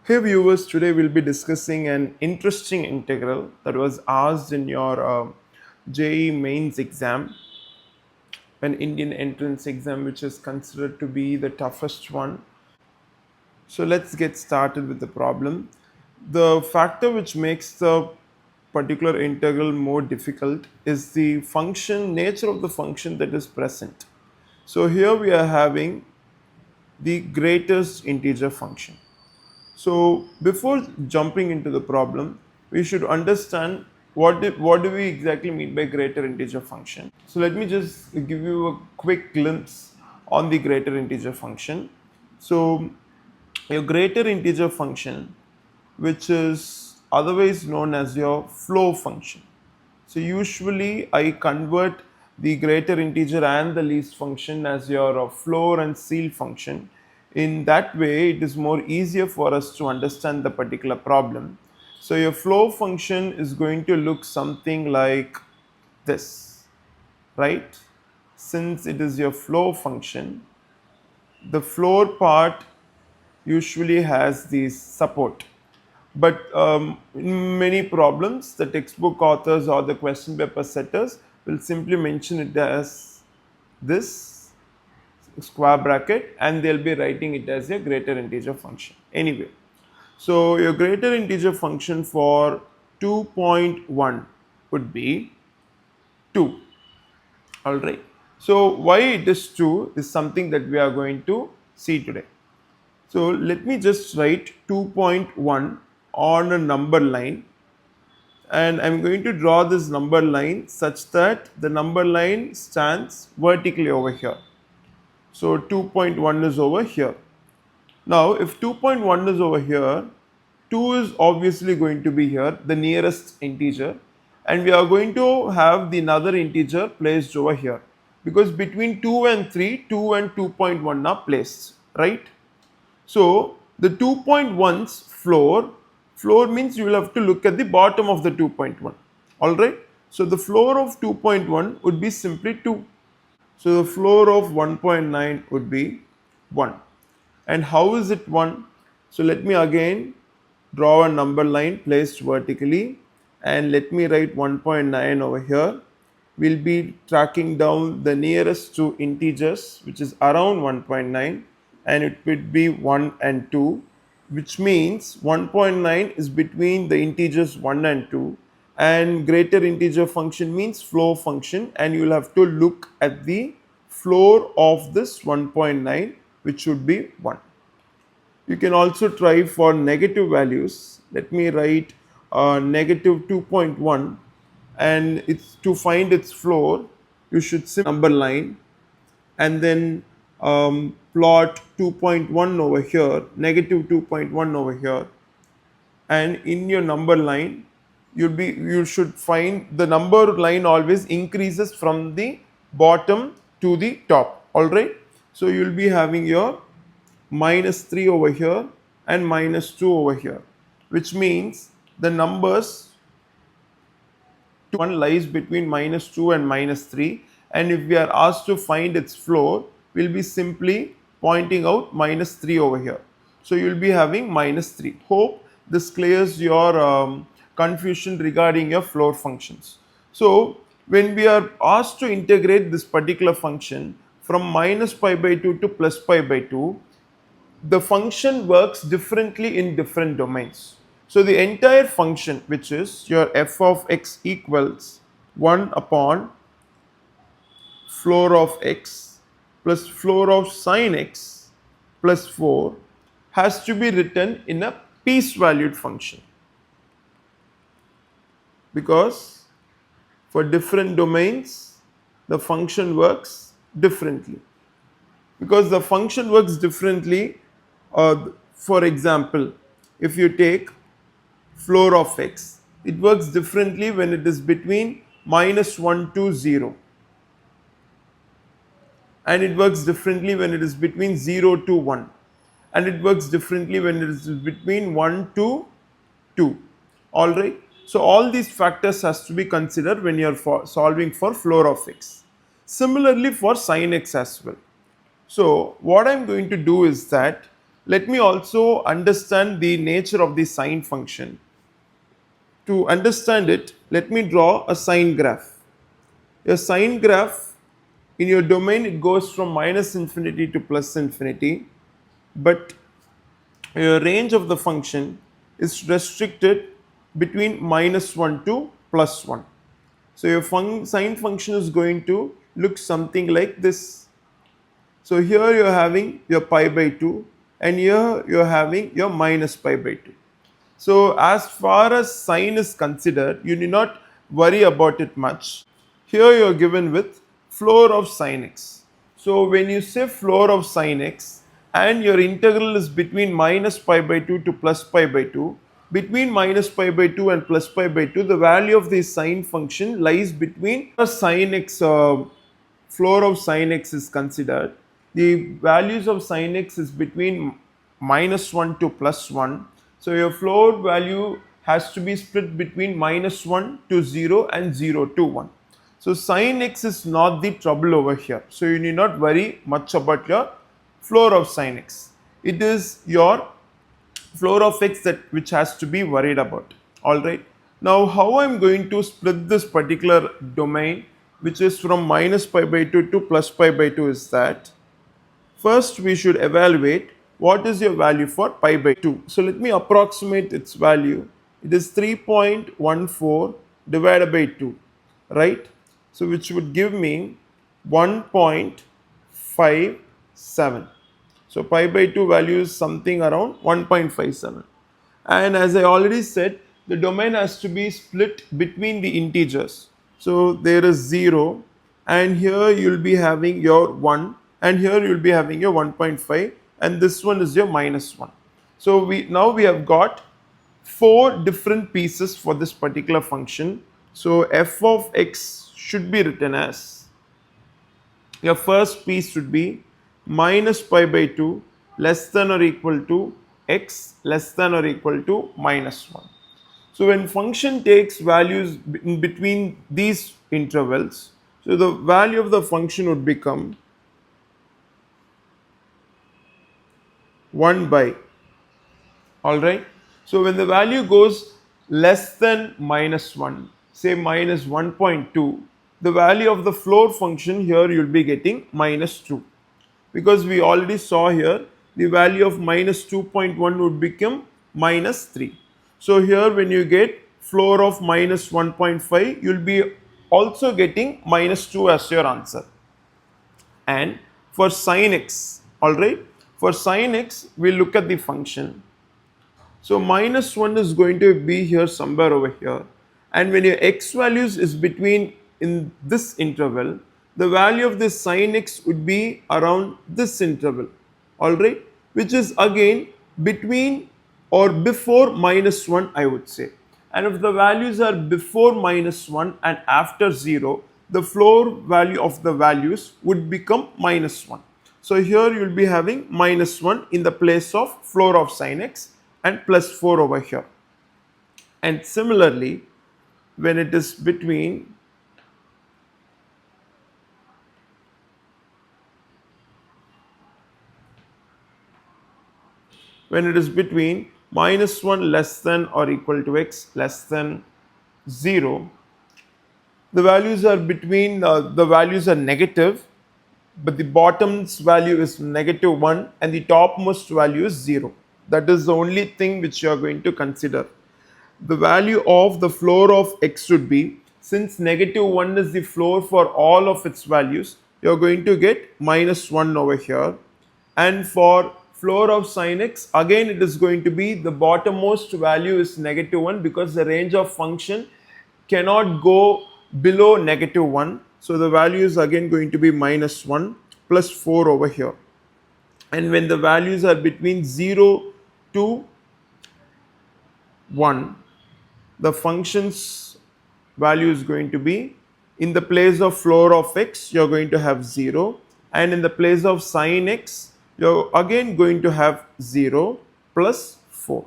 Hey viewers, today we'll be discussing an interesting integral that was asked in your JEE mains exam, an Indian entrance exam which is considered to be the toughest one. So let's get started with the problem. The factor which makes the particular integral more difficult is the function, nature of the function that is present. So here we are having the greatest integer function. So before jumping into the problem, we should understand what do we exactly mean by greater integer function. So let me just give you a quick glimpse on the greater integer function. So your greater integer function, which is otherwise known as your flow function. So usually I convert the greater integer and the least function as your floor and ceil function. In that way, it is more easier for us to understand the particular problem. So your flow function is going to look something like this, right? Since it is your flow function, the floor part usually has the support. But in many problems, the textbook authors or the question paper setters will simply mention it as this square bracket and they'll be writing it as a greater integer function. Anyway, so your greater integer function for 2.1 would be 2. Alright. So why it is 2 is something that we are going to see today. So let me just write 2.1 on a number line, and I'm going to draw this number line such that the number line stands vertically over here. So 2.1 is over here. Now if 2.1 is over here, 2 is obviously going to be here, the nearest integer, and we are going to have the another integer placed over here because between 2 and 3, 2 and 2.1 are placed, right? So the 2.1's floor means you will have to look at the bottom of the 2.1. Alright. So the floor of 2.1 would be simply 2. So the floor of 1.9 would be 1. And how is it 1? So let me again draw a number line placed vertically and let me write 1.9 over here. We'll be tracking down the nearest two integers, which is around 1.9, and it would be 1 and 2, which means 1.9 is between the integers 1 and 2, and greater integer function means floor function, and you will have to look at the floor of this 1.9, which should be 1. You can also try for negative values. Let me write negative 2.1, and it's to find its floor you should simply number line and then plot 2.1 over here, negative 2.1 over here, and in your number line you should find the number line always increases from the bottom to the top. All right, so you'll be having your minus 3 over here and minus 2 over here, which means the numbers 1 lies between minus 2 and minus 3, and if we are asked to find its floor, we'll be simply pointing out minus 3 over here. So you'll be having minus 3. Hope this clears your confusion regarding your floor functions. So when we are asked to integrate this particular function from minus pi by 2 to plus pi by 2, the function works differently in different domains. So the entire function, which is your f of x equals 1 upon floor of x plus floor of sine x plus 4, has to be written in a piece valued function, because for different domains the function works differently. Because the function works differently, for example, if you take floor of x, it works differently when it is between minus 1 to 0, and it works differently when it is between 0 to 1, and it works differently when it is between 1 to 2. All right, so all these factors has to be considered when you are solving for floor of x. Similarly for sine x as well. So what I'm going to do is that let me also understand the nature of the sine function. To understand it, let me draw a sine graph. A sine graph, in your domain, it goes from minus infinity to plus infinity, but your range of the function is restricted between minus 1 to plus 1. So your sine function is going to look something like this. So here you are having your pi by 2, and here you are having your minus pi by 2. So as far as sine is considered, you need not worry about it much. Here you are given with floor of sine x. So when you say floor of sine x and your integral is between minus pi by 2 to plus pi by 2, between minus pi by 2 and plus pi by 2, the value of the sine function lies between a sine x, floor of sine x is considered. The values of sine x is between minus 1 to plus 1. So your floor value has to be split between minus 1 to 0 and 0 to 1. So sine x is not the trouble over here. So you need not worry much about your floor of sine x. It is your floor of x that which has to be worried about. Alright. Now how I am going to split this particular domain, which is from minus pi by 2 to plus pi by 2, is that first we should evaluate what is your value for pi by 2. So let me approximate its value. It is 3.14 divided by 2, right? So which would give me 1.57. So pi by 2 value is something around 1.57. And as I already said, the domain has to be split between the integers. So there is 0, and here you will be having your 1, and here you will be having your 1.5, and this one is your minus 1. So now we have got 4 different pieces for this particular function. So f of x should be written as, your first piece should be minus pi by 2 less than or equal to x less than or equal to minus 1. So when function takes values in between these intervals, so the value of the function would become 1 by, alright. So when the value goes less than minus 1, say minus 1.2, the value of the floor function here you will be getting minus 2. Because we already saw here the value of minus 2.1 would become minus 3. So here when you get floor of minus 1.5, you will be also getting minus 2 as your answer. And for sin x, alright, for sin x we will look at the function. So minus 1 is going to be here somewhere over here, and when your x values is between in this interval, the value of this sin x would be around this interval, alright, which is again between or before minus 1, I would say. And if the values are before minus 1 and after 0, the floor value of the values would become minus 1. So here you will be having minus 1 in the place of floor of sin x and plus 4 over here. And similarly, when it is between minus 1 less than or equal to x less than 0, the values are between the values are negative, but the bottom's value is negative 1 and the topmost value is 0. That is the only thing which you are going to consider. The value of the floor of x should be, since negative 1 is the floor for all of its values, you are going to get minus 1 over here. And for floor of sin x, again it is going to be the bottommost value is negative 1, because the range of function cannot go below negative 1. So the value is again going to be minus 1 plus 4 over here. And when the values are between 0 to 1, the function's value is going to be, in the place of floor of x, you are going to have 0, and in the place of sin x, you are again going to have 0 plus 4.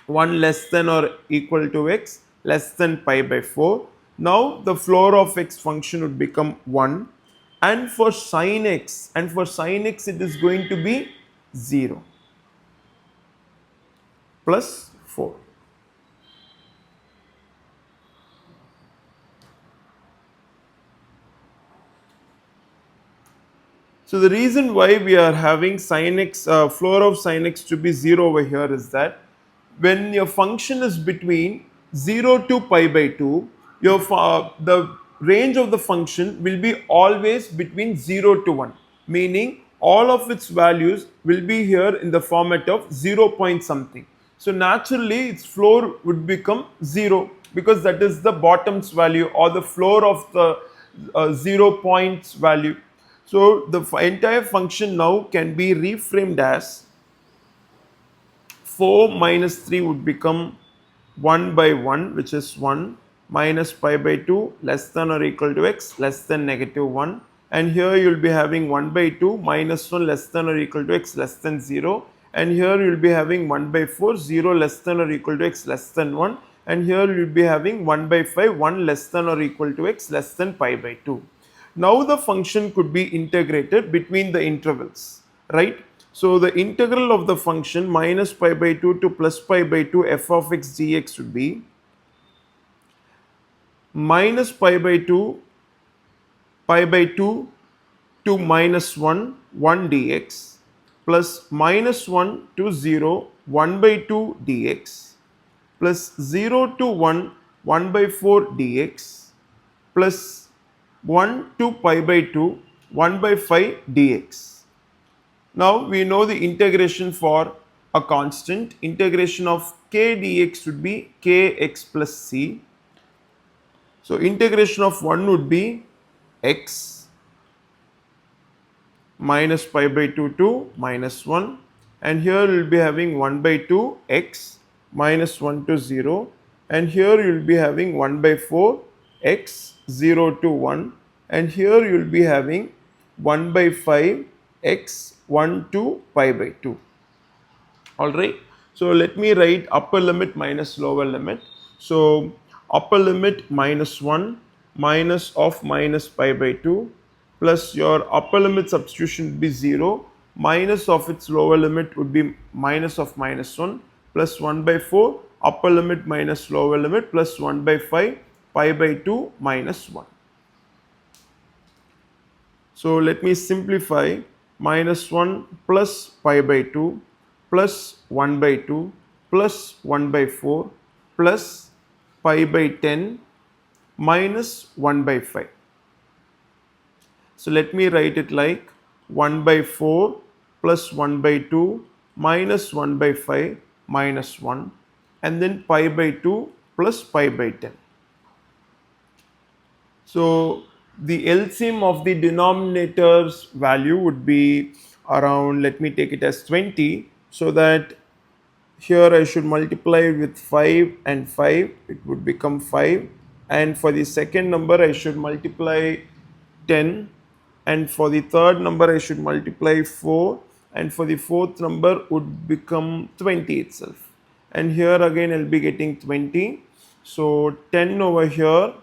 1 less than or equal to x less than pi by 4. Now the floor of x function would become 1, and for sin x it is going to be 0. plus 4. So the reason why we are having sin x, floor of sin x to be 0 over here is that when your function is between 0 to pi by 2, the range of the function will be always between 0 to 1, meaning all of its values will be here in the format of 0 point something. So naturally its floor would become 0 because that is the bottom's value or the floor of the 0 points value. So the entire function now can be reframed as 4 minus 3 would become 1 by 1, which is 1, minus pi by 2 less than or equal to x less than negative 1, and here you will be having 1 by 2 minus 1 less than or equal to x less than 0, and here you will be having 1 by 4 0 less than or equal to x less than 1, and here you will be having 1 by 5 1 less than or equal to x less than pi by 2. Now the function could be integrated between the intervals, right? So the integral of the function minus pi by 2 to plus pi by 2 f of x dx would be minus pi by 2 to minus 1 1 dx plus minus 1 to 0 1 by 2 dx plus 0 to 1 1 by 4 dx plus 1 to pi by 2 1 by 5 dx. Now we know the integration for a constant. Integration of k dx would be kx plus c. So integration of 1 would be x minus pi by 2 to minus 1, and here we will be having 1 by 2 x minus 1 to 0, and here you will be having 1 by 4 x 0 to 1, and here you will be having 1 by 5 x 1 to pi by 2. All right, so let me write upper limit minus lower limit. So upper limit minus 1 minus of minus pi by 2 plus your upper limit substitution would be 0 minus of its lower limit would be minus of minus 1 plus 1 by 4 upper limit minus lower limit plus 1 by 5 pi by 2 minus 1. So let me simplify. Minus 1 plus pi by 2 plus 1 by 2 plus 1 by 4 plus pi by 10 minus 1 by 5. So let me write it like 1 by 4 plus 1 by 2 minus 1 by 5 minus 1, and then pi by 2 plus pi by 10. So the LCM of the denominator's value would be around, let me take it as 20, so that here I should multiply with 5 and 5, it would become 5, and for the second number I should multiply 10, and for the third number I should multiply 4, and for the fourth number would become 20 itself, and here again I'll be getting 20. So 10 over here,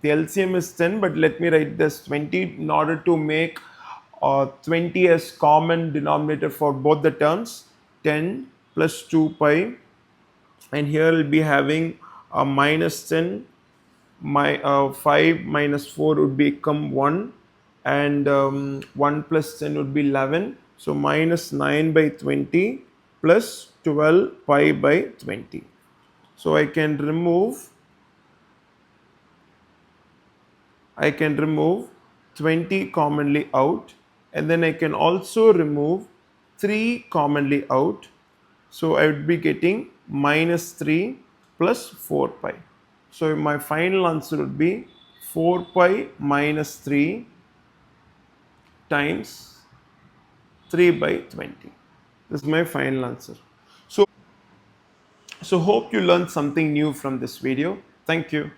the LCM is 10, but let me write this 20 in order to make 20 as common denominator for both the terms. 10 plus 2 pi, and here we'll be having a minus 10, 5 minus 4 would become 1, and 1 plus 10 would be 11, so minus 9 by 20 plus 12 pi by 20. So I can remove 20 commonly out, and then I can also remove 3 commonly out. So I would be getting minus 3 plus 4 pi. So my final answer would be 4 pi minus 3 times 3 by 20. This is my final answer. So hope you learned something new from this video. Thank you.